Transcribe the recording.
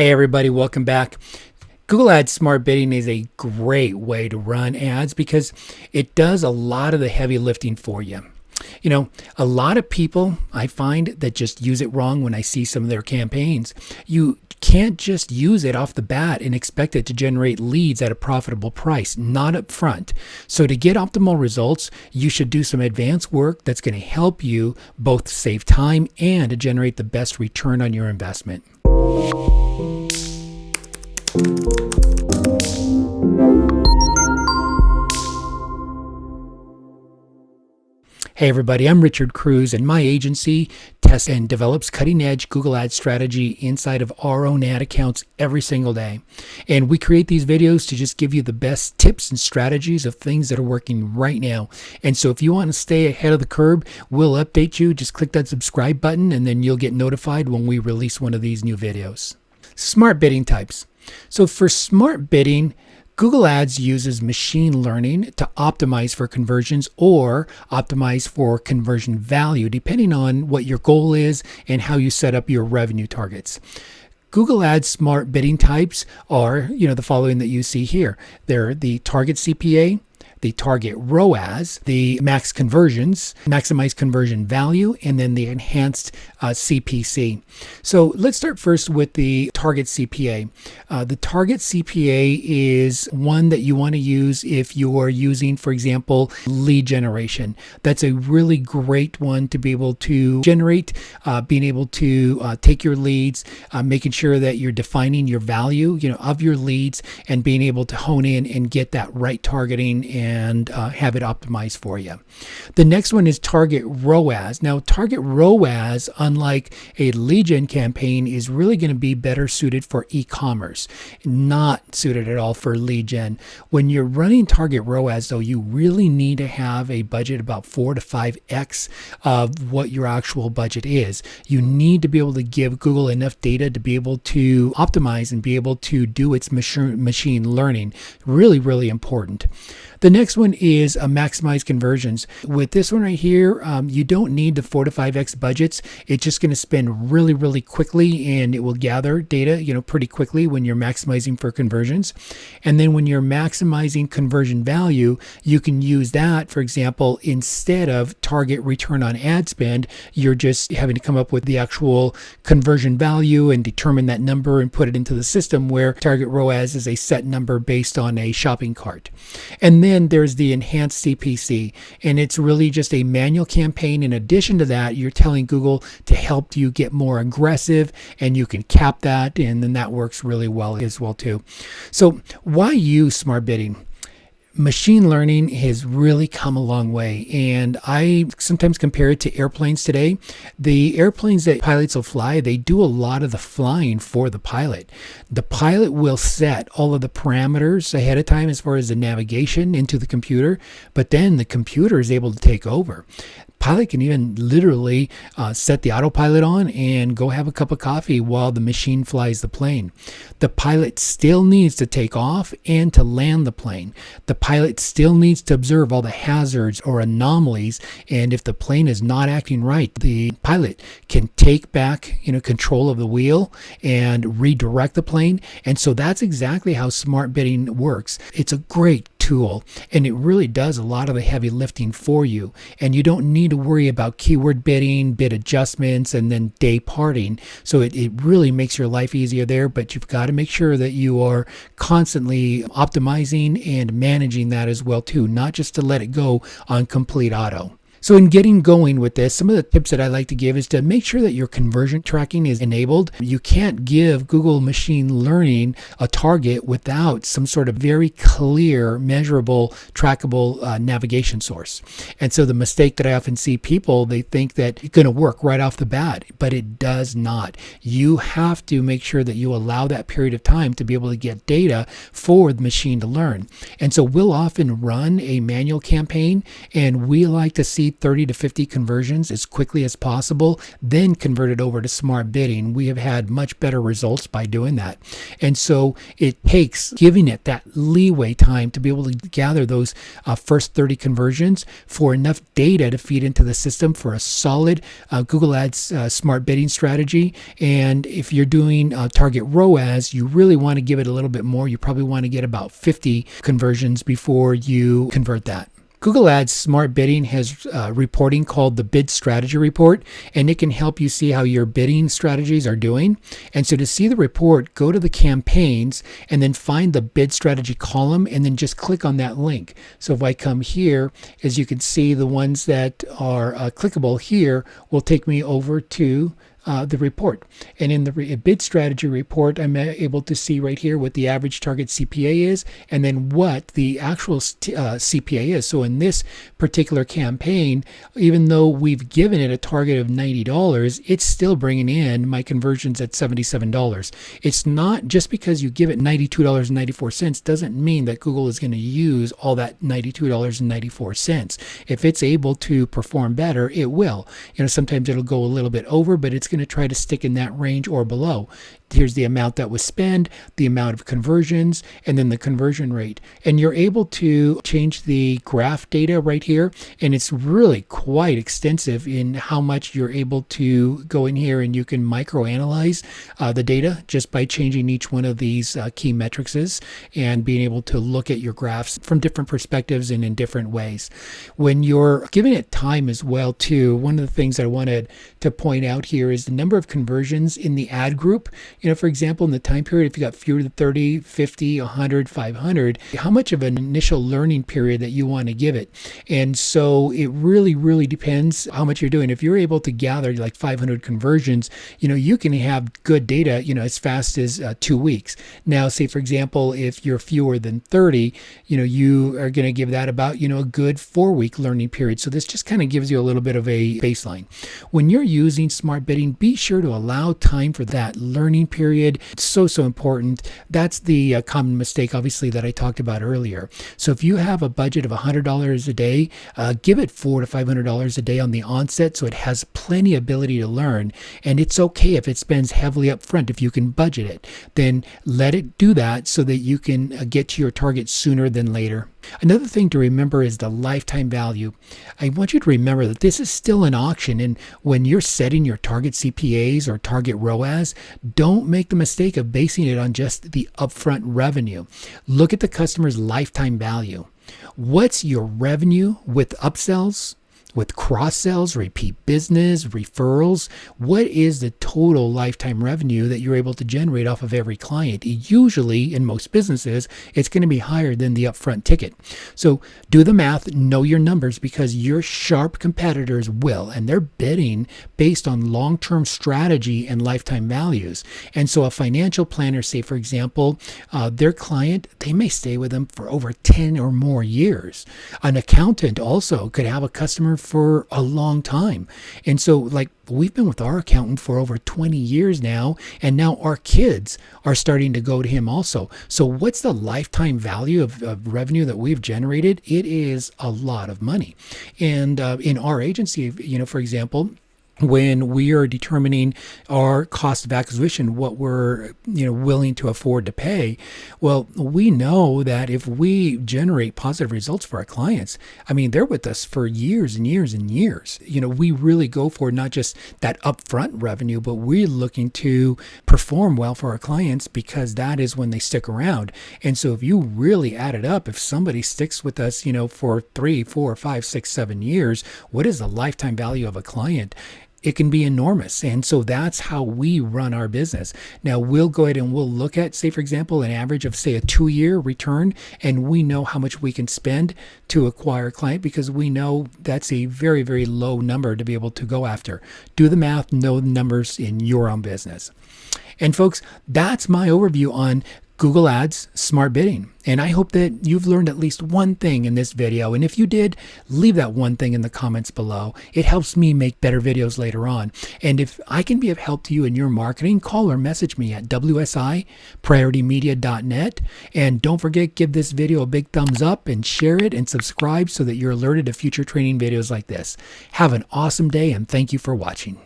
Hey everybody, welcome back. Google Ads Smart Bidding is a great way to run ads because it does a lot of the heavy lifting for you. You know, a lot of people I find that just use it wrong when I see some of their campaigns. You can't just use it off the bat and expect it to generate leads at a profitable price, not up front. So to get optimal results, you should do some advanced work that's going to help you both save time and to generate the best return on your investment. Hey everybody, I'm Richard Cruz, and my agency tests and develops cutting-edge Google Ads strategy inside of our own ad accounts every single day. And we create these videos to just give you the best tips and strategies of things that are working right now. And so if you want to stay ahead of the curve, we'll update you. Just click that subscribe button and then you'll get notified when we release one of these new videos. Smart bidding types. So for smart bidding, Google Ads uses machine learning to optimize for conversions or optimize for conversion value, depending on what your goal is and how you set up your revenue targets. Google Ads smart bidding types are, the following that you see here. They're the target CPA, the target ROAS, the max conversions, maximize conversion value, and then the enhanced CPC. So let's start first with the target CPA. The target CPA is one that you want to use if you are using, for example, lead generation. That's a really great one to be able to generate, being able to take your leads, making sure that you're defining your value, of your leads, and being able to hone in and get that right targeting and have it optimized for you. The next one is target ROAS. Now, target ROAS, unlike a lead gen campaign, is really going to be better suited for e-commerce, not suited at all for lead gen. When you're running target ROAS, though, you really need to have a budget about 4 to 5x of what your actual budget is. You need to be able to give Google enough data to be able to optimize and be able to do its machine learning. Really, really important. The next one is maximize conversions. With this one right here, you don't need the 4 to 5x budgets. It's just going to spend really, really quickly, and it will gather data, pretty quickly when you're maximizing for conversions. And then when you're maximizing conversion value, you can use that, for example, instead of target return on ad spend, you're just having to come up with the actual conversion value and determine that number and put it into the system, where target ROAS is a set number based on a shopping cart. And then there's the enhanced CPC, and it's really just a manual campaign. In addition to that, you're telling Google to help you get more aggressive, and you can cap that, and then that works really well as well too. So why use smart bidding? Machine learning has really come a long way, and I sometimes compare it to airplanes today. The airplanes that pilots will fly, they do a lot of the flying for the pilot. The pilot will set all of the parameters ahead of time as far as the navigation into the computer, but then the computer is able to take over. Pilot can even literally set the autopilot on and go have a cup of coffee while the machine flies the plane. The pilot still needs to take off and to land the plane. The pilot still needs to observe all the hazards or anomalies, and if the plane is not acting right, the pilot can take back control of the wheel and redirect the plane. And so that's exactly how smart bidding works. It's a great tool, and it really does a lot of the heavy lifting for you, and you don't need to worry about keyword bidding, bid adjustments, and then day parting. So it really makes your life easier there, but you've got to make sure that you are constantly optimizing and managing that as well too, not just to let it go on complete auto. So in getting going with this, some of the tips that I like to give is to make sure that your conversion tracking is enabled. You can't give Google machine learning a target without some sort of very clear, measurable, trackable navigation source. And so the mistake that I often see people, they think that it's going to work right off the bat, but it does not. You have to make sure that you allow that period of time to be able to get data for the machine to learn. And so we'll often run a manual campaign, and we like to see 30 to 50 conversions as quickly as possible, then convert it over to smart bidding. We have had much better results by doing that. And so it takes giving it that leeway time to be able to gather those first 30 conversions for enough data to feed into the system for a solid Google Ads smart bidding strategy. And if you're doing target ROAS, you really want to give it a little bit more. You probably want to get about 50 conversions before you convert that. Google Ads Smart Bidding has reporting called the Bid Strategy Report, and it can help you see how your bidding strategies are doing. And so to see the report, go to the campaigns and then find the bid strategy column and then just click on that link. So if I come here, as you can see, the ones that are clickable here will take me over to the report. And in the bid strategy report, I'm able to see right here what the average target CPA is and then what the actual CPA is. So in this particular campaign, even though we've given it a target of $90, it's still bringing in my conversions at $77. It's not just because you give it $92.94 doesn't mean that Google is going to use all that $92.94. If it's able to perform better, it will. Sometimes it'll go a little bit over, but it's going to try to stick in that range or below. Here's the amount that was spent, the amount of conversions, and then the conversion rate. And you're able to change the graph data right here. And it's really quite extensive in how much you're able to go in here and you can microanalyze the data just by changing each one of these key metrics and being able to look at your graphs from different perspectives and in different ways. When you're giving it time as well too, one of the things I wanted to point out here is the number of conversions in the ad group. For example, in the time period, if you got fewer than 30, 50, 100, 500, how much of an initial learning period that you want to give it. And so it really, really depends how much you're doing. If you're able to gather like 500 conversions, you can have good data, as fast as 2 weeks. Now, say, for example, if you're fewer than 30, you are going to give that about, a good 4-week learning period. So this just kind of gives you a little bit of a baseline. When you're using smart bidding, be sure to allow time for that learning period. It's so important. That's the common mistake, obviously, that I talked about earlier. So if you have a budget of $100 a day, give it $400 to $500 a day on the onset so it has plenty ability to learn. And it's okay if it spends heavily up front. If you can budget it, then let it do that so that you can get to your target sooner than later. Another thing to remember is the lifetime value. I want you to remember that this is still an auction, and when you're setting your target CPAs or target ROAS, don't make the mistake of basing it on just the upfront revenue. Look at the customer's lifetime value. What's your revenue with upsells, with cross-sells, repeat business, referrals? What is the total lifetime revenue that you're able to generate off of every client? Usually, in most businesses, it's going to be higher than the upfront ticket. So do the math, know your numbers, because your sharp competitors will, and they're bidding based on long-term strategy and lifetime values. And so a financial planner, say, for example, their client, they may stay with them for over 10 or more years. An accountant also could have a customer for a long time. And so we've been with our accountant for over 20 years now, and now our kids are starting to go to him also. So what's the lifetime value of revenue that we've generated? It is a lot of money. And in our agency, for example, when we are determining our cost of acquisition, what we're willing to afford to pay, well, we know that if we generate positive results for our clients, they're with us for years and years and years. We really go for not just that upfront revenue, but we're looking to perform well for our clients because that is when they stick around. And so if you really add it up, if somebody sticks with us, for 3, 4, 5, 6, 7 years, what is the lifetime value of a client? It can be enormous. And so that's how we run our business. Now we'll go ahead and we'll look at, say, for example, an average of, say, a 2-year return, and we know how much we can spend to acquire a client because we know that's a very, very low number to be able to go after. Do the math, know the numbers in your own business. And folks, that's my overview on Google Ads, smart bidding. And I hope that you've learned at least one thing in this video. And if you did, leave that one thing in the comments below. It helps me make better videos later on. And if I can be of help to you in your marketing, call or message me at wsi.prioritymedia.net. And don't forget, give this video a big thumbs up and share it and subscribe so that you're alerted to future training videos like this. Have an awesome day and thank you for watching.